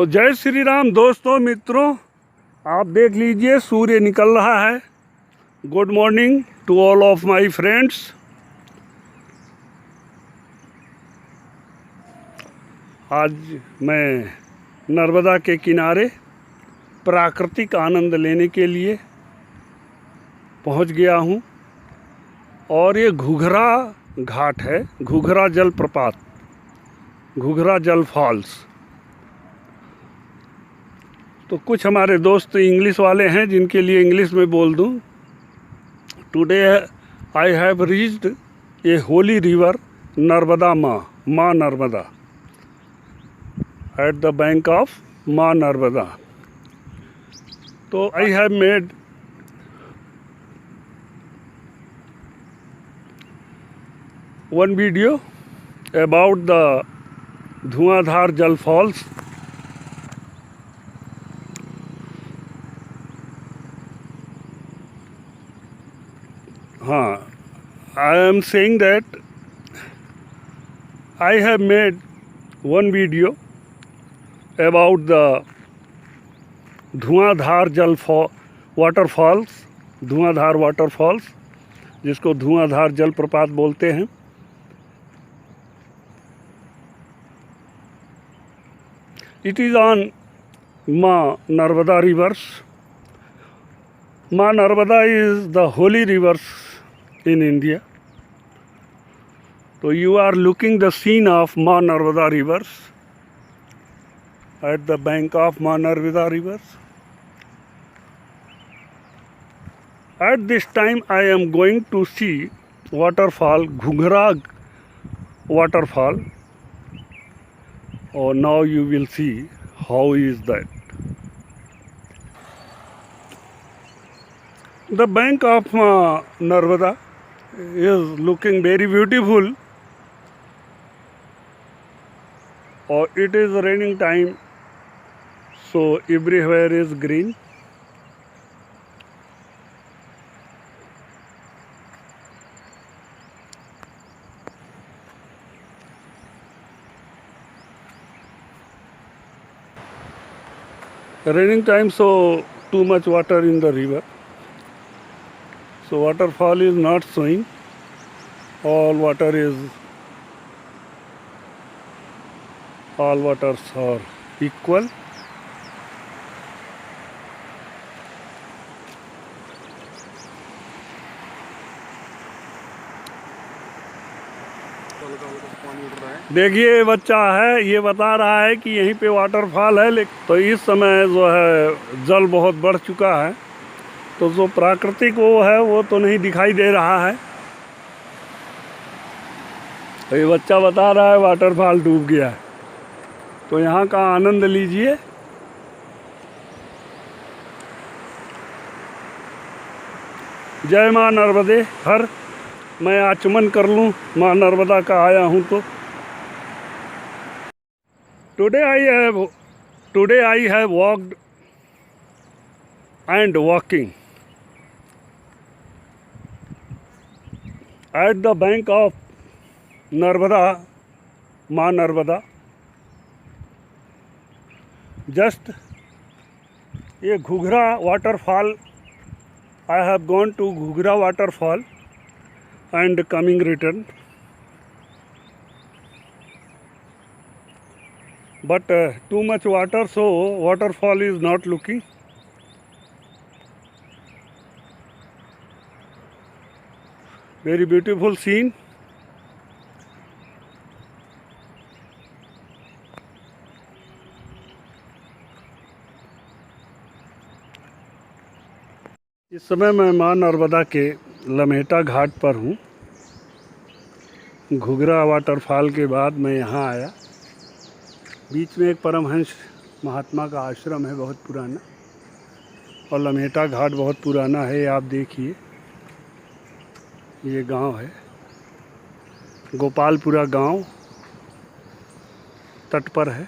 तो जय श्री राम दोस्तों मित्रों, आप देख लीजिए सूर्य निकल रहा है। Good morning to all of my friends. आज मैं नर्मदा के किनारे प्राकृतिक आनंद लेने के लिए पहुंच गया हूं और ये घुघरा घाट है, घुघरा जलप्रपात, घुघरा जल फॉल्स। तो कुछ हमारे दोस्त इंग्लिश वाले हैं जिनके लिए इंग्लिश में बोल दूं। Today I have reached a holy river Narmada माँ Narmada at the bank of माँ नर्मदा। तो I have made one video about the Dhuandhar Jal Falls. I am saying that I have made one video about the Dhuandhar Jal waterfalls, Dhuandhar waterfalls, जिसको धुआंधार जलप्रपात बोलते हैं। It is on Ma Narmada rivers. Ma Narmada is the holy rivers in India. So you are looking the scene of Ma Narmada rivers at the bank of Ma Narmada rivers. At this time I am going to see waterfall, Ghunghra waterfall. Oh, now you will see how is that. The bank of Narmada is looking very beautiful. Or it is raining time, so everywhere is green. Raining time, so too much water in the river. So waterfall is not showing. All waters are equal. देखिए बच्चा है, ये बता रहा है कि यहीं पे वाटरफॉल है, लेकिन तो इस समय जो है जल बहुत बढ़ चुका है, तो जो प्राकृतिक वो है वो तो नहीं दिखाई दे रहा है। तो ये बच्चा बता रहा है वाटरफॉल डूब गया है। तो यहाँ का आनंद लीजिए। जय माँ नर्मदे हर। मैं आचमन कर लूँ माँ नर्मदा का आया हूँ तो। Today I have walked and walking at the bank of Narmada, Ma Narmada. Just a Ghunghra waterfall. I have gone to Ghunghra waterfall and coming return. But too much water, so waterfall is not looking. Very beautiful scene. इस समय मैं माँ नर्मदा के लमेटा घाट पर हूँ। Ghughra waterfall के बाद मैं यहाँ आया। बीच में एक परमहंस महात्मा का आश्रम है, बहुत पुराना, और लमेटा घाट बहुत पुराना है। आप देखिए, ये गांव है गोपालपुरा गांव, तट पर है।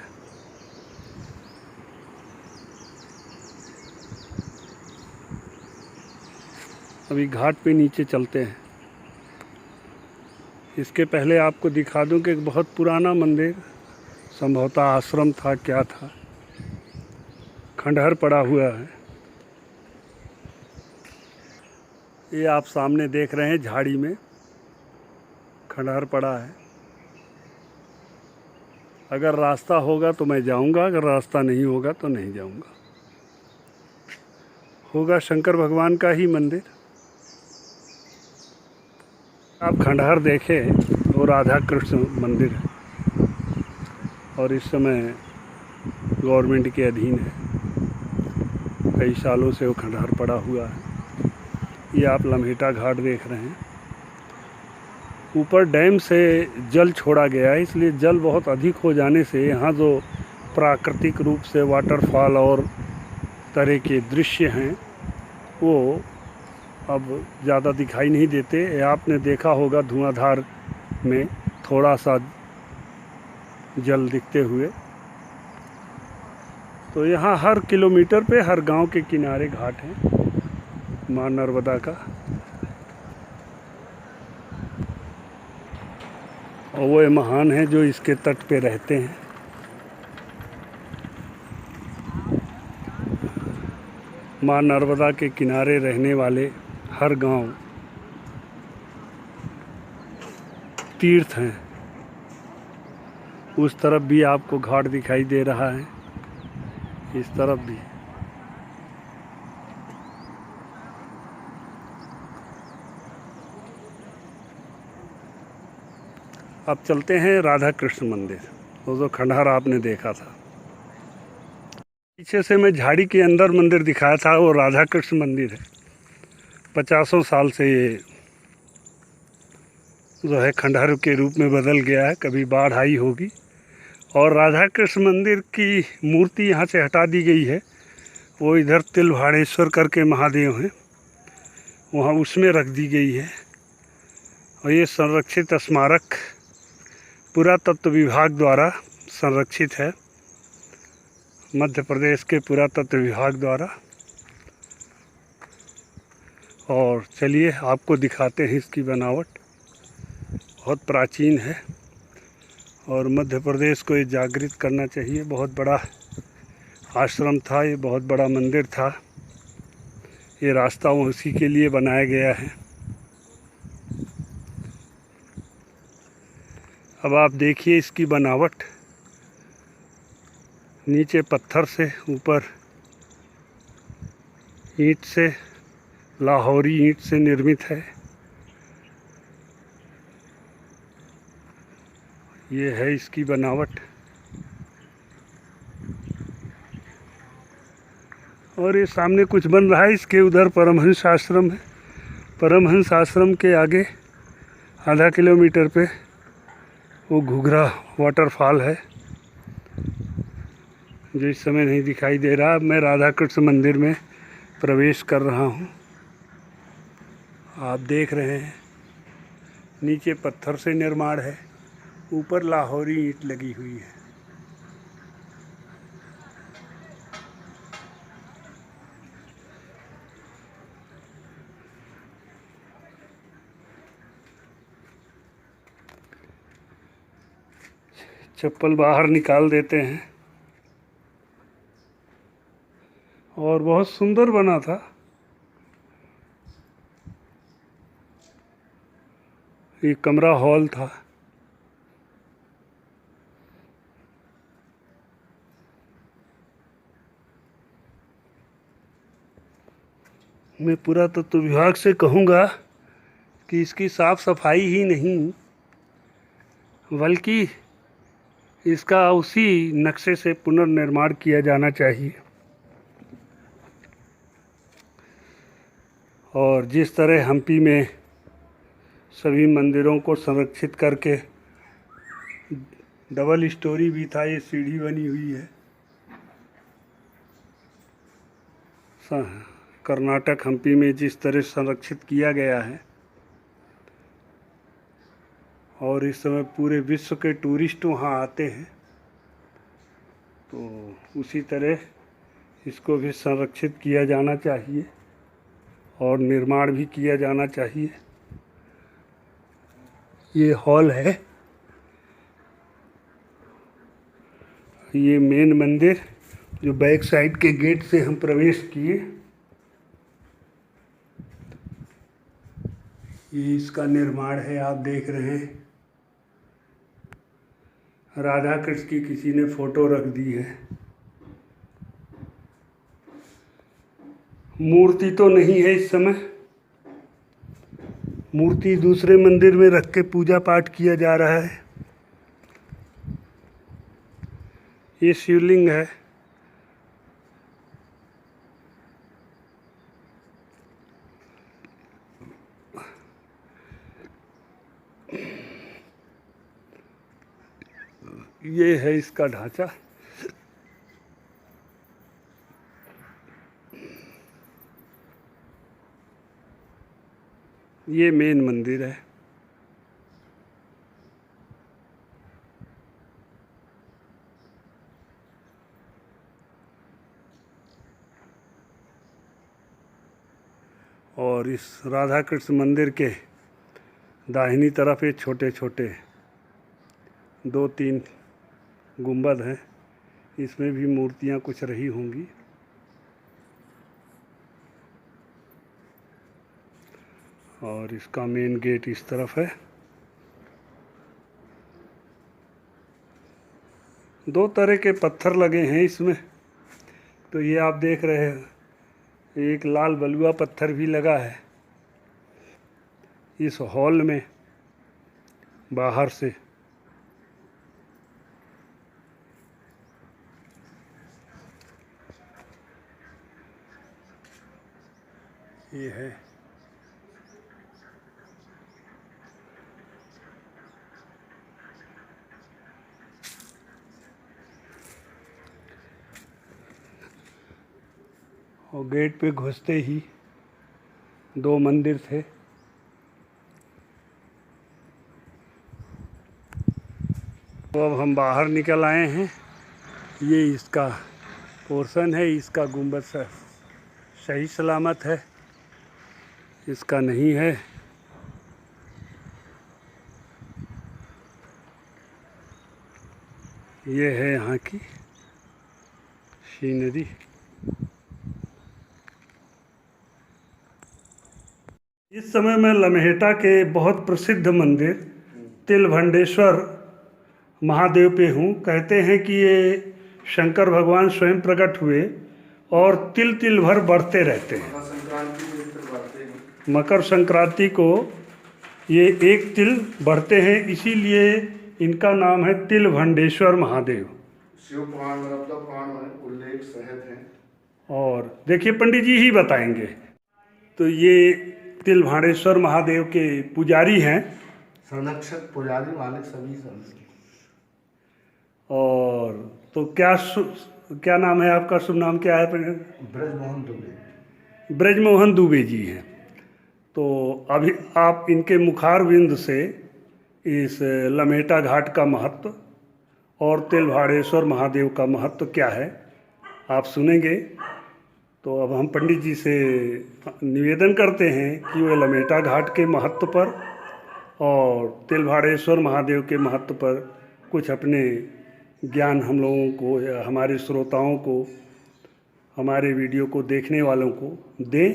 अभी घाट पे नीचे चलते हैं। इसके पहले आपको दिखा दूं कि एक बहुत पुराना मंदिर, संभवतः आश्रम था, क्या था, खंडहर पड़ा हुआ है। ये आप सामने देख रहे हैं, झाड़ी में खंडहर पड़ा है। अगर रास्ता होगा तो मैं जाऊंगा, अगर रास्ता नहीं होगा तो नहीं जाऊंगा। होगा शंकर भगवान का ही मंदिर। आप खंडहर देखें वो राधा कृष्ण मंदिर है और इस समय गवर्नमेंट के अधीन है। कई सालों से वो खंडहर पड़ा हुआ है। ये आप लम्हेटा घाट देख रहे हैं। ऊपर डैम से जल छोड़ा गया है, इसलिए जल बहुत अधिक हो जाने से यहाँ जो प्राकृतिक रूप से वाटरफॉल और तरह के दृश्य हैं वो अब ज़्यादा दिखाई नहीं देते। आपने देखा होगा धुआंधार में थोड़ा सा जल दिखते हुए। तो यहाँ हर किलोमीटर पे हर गांव के किनारे घाट हैं माँ नर्मदा का। और वो महान हैं जो इसके तट पे रहते हैं। माँ नर्मदा के किनारे रहने वाले हर गांव तीर्थ हैं। उस तरफ भी आपको घाट दिखाई दे रहा है, इस तरफ भी। अब चलते हैं राधा कृष्ण मंदिर, वो जो खंडहर आपने देखा था। पीछे से मैं झाड़ी के अंदर मंदिर दिखाया था, वो राधा कृष्ण मंदिर है। 50 साल से ये जो है खंडहर के रूप में बदल गया है। कभी बाढ़ आई होगी और राधा कृष्ण मंदिर की मूर्ति यहाँ से हटा दी गई है। वो इधर तिलभाड़ेश्वर करके महादेव हैं, वहाँ उसमें रख दी गई है। और ये संरक्षित स्मारक पुरातत्व विभाग द्वारा संरक्षित है, मध्य प्रदेश के पुरातत्व विभाग द्वारा। और चलिए आपको दिखाते हैं इसकी बनावट। बहुत प्राचीन है और मध्य प्रदेश को ये जागृत करना चाहिए। बहुत बड़ा आश्रम था, ये बहुत बड़ा मंदिर था। ये रास्ता उसी के लिए बनाया गया है। अब आप देखिए इसकी बनावट, नीचे पत्थर से, ऊपर ईंट से, लाहौरी ईंट से निर्मित है। ये है इसकी बनावट। और ये सामने कुछ बन रहा है, इसके उधर परमहंस आश्रम है। परमहंस आश्रम के आगे आधा किलोमीटर पे वो घुघरा वाटरफॉल है जो इस समय नहीं दिखाई दे रहा। मैं राधा कृष्ण मंदिर में प्रवेश कर रहा हूँ। आप देख रहे हैं नीचे पत्थर से निर्माण है, ऊपर लाहौरी ईंट लगी हुई है। चप्पल बाहर निकाल देते हैं। और बहुत सुंदर बना था। ये कमरा हॉल था। मैं पुरातत्व विभाग से कहूँगा कि इसकी साफ सफाई ही नहीं बल्कि इसका उसी नक्शे से पुनर्निर्माण किया जाना चाहिए। और जिस तरह हम्पी में सभी मंदिरों को संरक्षित करके डबल स्टोरी भी था, ये सीढ़ी बनी हुई है। कर्नाटक हम्पी में जिस तरह संरक्षित किया गया है और इस समय पूरे विश्व के टूरिस्ट वहाँ आते हैं, तो उसी तरह इसको भी संरक्षित किया जाना चाहिए और निर्माण भी किया जाना चाहिए। ये हॉल है, ये मेन मंदिर जो बैक साइड के गेट से हम प्रवेश किए, ये इसका निर्माण है, आप देख रहे हैं। राधा कृष्ण की किसी ने फोटो रख दी है। मूर्ति तो नहीं है इस समय, मूर्ति दूसरे मंदिर में रख के पूजा पाठ किया जा रहा है। ये शिवलिंग है। ये है इसका ढांचा। ये मेन मंदिर है। और इस राधा कृष्ण मंदिर के दाहिनी तरफ ये छोटे छोटे 2-3 गुंबद हैं, इसमें भी मूर्तियां कुछ रही होंगी। और इसका मेन गेट इस तरफ है। 2 तरह के पत्थर लगे हैं इसमें। तो ये आप देख रहे हैं, एक लाल बलुआ पत्थर भी लगा है इस हॉल में बाहर से। ये है और गेट पे घुसते ही 2 मंदिर थे। तो अब हम बाहर निकल आए हैं। ये इसका पोर्शन है, इसका गुंबद सही सलामत है, इसका नहीं है। ये है यहाँ की सीनरी। इस समय मैं लम्हेटा के बहुत प्रसिद्ध मंदिर तिलभंडेश्वर महादेव पे हूँ। कहते हैं कि ये शंकर भगवान स्वयं प्रकट हुए और तिल तिल भर बढ़ते रहते हैं। मकर संक्रांति को ये 1 तिल बढ़ते हैं, इसीलिए इनका नाम है तिलभंडेश्वर महादेव। शिव पुराण में उल्लेख सहत है। और देखिए पंडित जी ही बताएंगे। तो ये तिलभांडेश्वर महादेव के पुजारी हैं, संरक्षक पुजारी मालिक सभी सभी। और तो क्या नाम है आपका? शुभ नाम क्या है? ब्रजमोहन दुबे। ब्रजमोहन दुबे जी हैं। तो अभी आप इनके मुखारविंद से इस लम्हेटा घाट का महत्व और तिलभांडेश्वर महादेव का महत्व क्या है आप सुनेंगे। तो अब हम पंडित जी से निवेदन करते हैं कि वे लम्हेटा घाट के महत्व पर और तिलभांडेश्वर महादेव के महत्व पर कुछ अपने ज्ञान हम लोगों को या हमारे श्रोताओं को, हमारे वीडियो को देखने वालों को दें।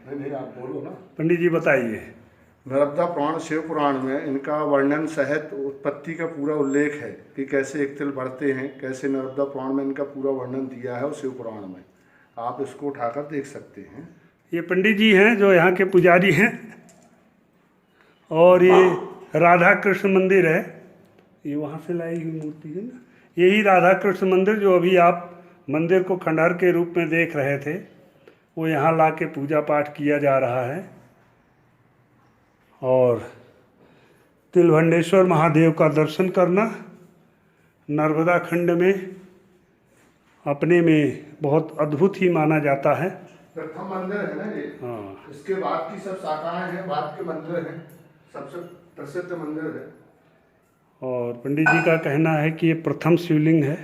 नहीं आप बोलो ना पंडित जी, बताइए। नर्मदा पुराण शिव पुराण में इनका वर्णन सहित उत्पत्ति का पूरा उल्लेख है कि कैसे 1 तिल बढ़ते हैं, कैसे नर्मदा पुराण में इनका पूरा वर्णन दिया है और शिव पुराण में आप इसको उठाकर देख सकते हैं। ये पंडित जी हैं जो यहाँ के पुजारी हैं। और ये राधा कृष्ण मंदिर है, ये वहाँ से लाई हुई मूर्ति है ना। यही राधा कृष्ण मंदिर जो अभी आप मंदिर को खंडहर के रूप में देख रहे थे, वो यहाँ ला के पूजा पाठ किया जा रहा है। और तिलभंडेश्वर महादेव का दर्शन करना नर्मदा खंड में अपने में बहुत अद्भुत ही माना जाता है। प्रथम मंदिर है ना ये। हाँ, इसके बाद की सब शाखाएं हैं, बाद के मंदिर हैं, सबसे प्रसिद्ध मंदिर है। और पंडित जी का कहना है कि ये प्रथम शिवलिंग है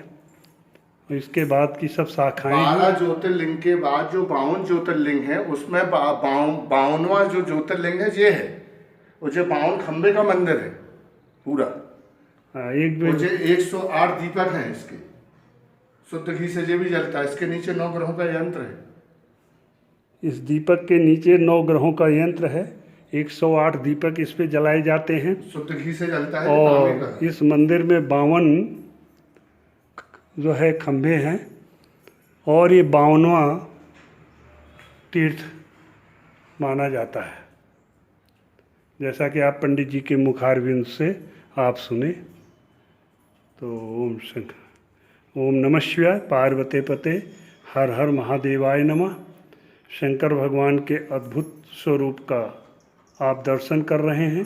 और इसके बाद की सब शाखाएं 12 ज्योतिर्लिंग के बाद जो 52 ज्योतिर्लिंग है उसमें 52वां जो ज्योतिर्लिंग है ये है। और जो 52 खंबे का मंदिर है पूरा, एक और ये 108 दीपक हैं इसके, शुद्ध घी से ये भी जलता है। इसके नीचे 9 ग्रहों का यंत्र है। इस दीपक के नीचे 9 ग्रहों का यंत्र है। 108 दीपक इस पे जलाए जाते हैं शुद्ध घी से जलता है। ये तांबे का और इस मंदिर में 52 जो है खंभे हैं और ये 52वां तीर्थ माना जाता है, जैसा कि आप पंडित जी के मुखारविंद से आप सुने। तो ओम नमः शिवाय, पार्वती पते, हर हर महादेवाय नमः। शंकर भगवान के अद्भुत स्वरूप का आप दर्शन कर रहे हैं।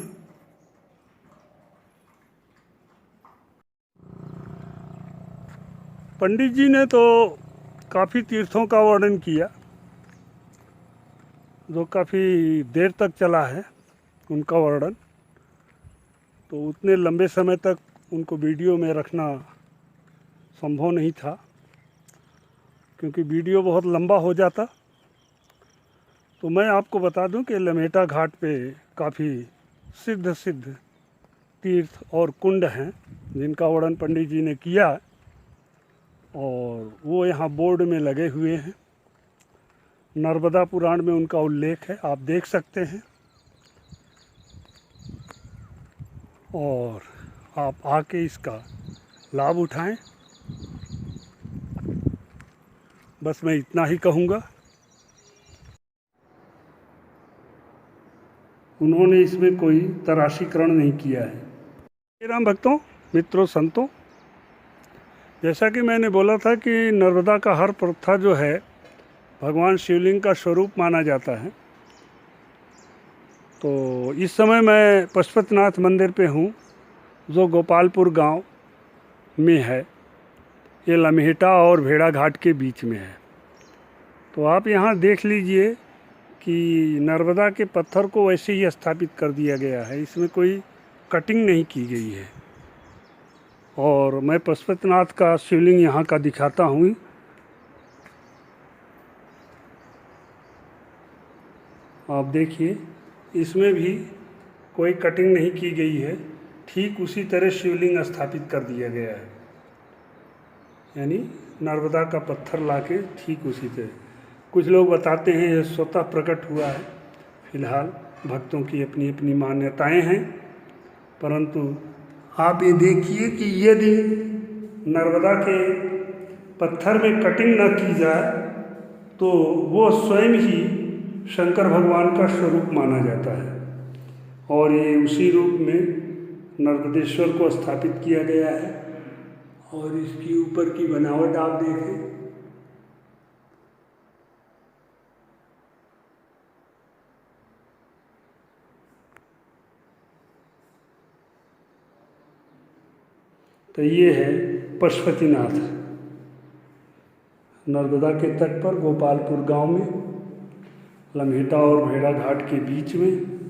पंडित जी ने तो काफ़ी तीर्थों का वर्णन किया जो काफ़ी देर तक चला है उनका वर्णन, तो उतने लंबे समय तक उनको वीडियो में रखना संभव नहीं था, क्योंकि वीडियो बहुत लंबा हो जाता। तो मैं आपको बता दूं कि लमेटा घाट पे काफ़ी सिद्ध तीर्थ और कुंड हैं जिनका वर्णन पंडित जी ने किया और वो यहाँ बोर्ड में लगे हुए हैं। नर्मदा पुराण में उनका उल्लेख है, आप देख सकते हैं। और आप आके इसका लाभ उठाएं। बस मैं इतना ही कहूँगा। उन्होंने इसमें कोई तराशीकरण नहीं किया है। राम भक्तों, मित्रों, संतों, जैसा कि मैंने बोला था कि नर्मदा का हर प्रथा जो है भगवान शिवलिंग का स्वरूप माना जाता है। तो इस समय मैं पशुपतिनाथ मंदिर पे हूँ जो गोपालपुर गांव में है। ये लम्हेटा और भेड़ा घाट के बीच में है। तो आप यहाँ देख लीजिए कि नर्मदा के पत्थर को वैसे ही स्थापित कर दिया गया है, इसमें कोई कटिंग नहीं की गई है। और मैं पशुपतिनाथ का शिवलिंग यहाँ का दिखाता हूँ। आप देखिए, इसमें भी कोई कटिंग नहीं की गई है, ठीक उसी तरह शिवलिंग स्थापित कर दिया गया है। यानी नर्मदा का पत्थर लाके ठीक उसी तरह। कुछ लोग बताते हैं ये स्वतः प्रकट हुआ है। फिलहाल भक्तों की अपनी अपनी मान्यताएं हैं, परंतु आप ये देखिए कि यदि नर्मदा के पत्थर में कटिंग न की जाए तो वो स्वयं ही शंकर भगवान का स्वरूप माना जाता है। और ये उसी रूप में नर्मदेश्वर को स्थापित किया गया है। और इसकी ऊपर की बनावट आप देखें, तो ये है पशुपतिनाथ, नर्मदा के तट पर गोपालपुर गांव में, लम्हेटा और भेड़ा घाट के बीच में।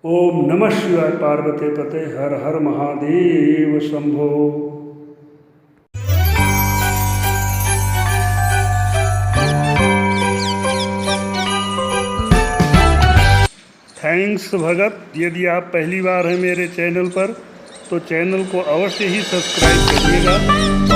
ओम नमः शिवाय, पार्वती पते, हर हर महादेव शंभो। थैंक्स भगत। यदि आप पहली बार हैं मेरे चैनल पर तो चैनल को अवश्य ही सब्सक्राइब करिएगा।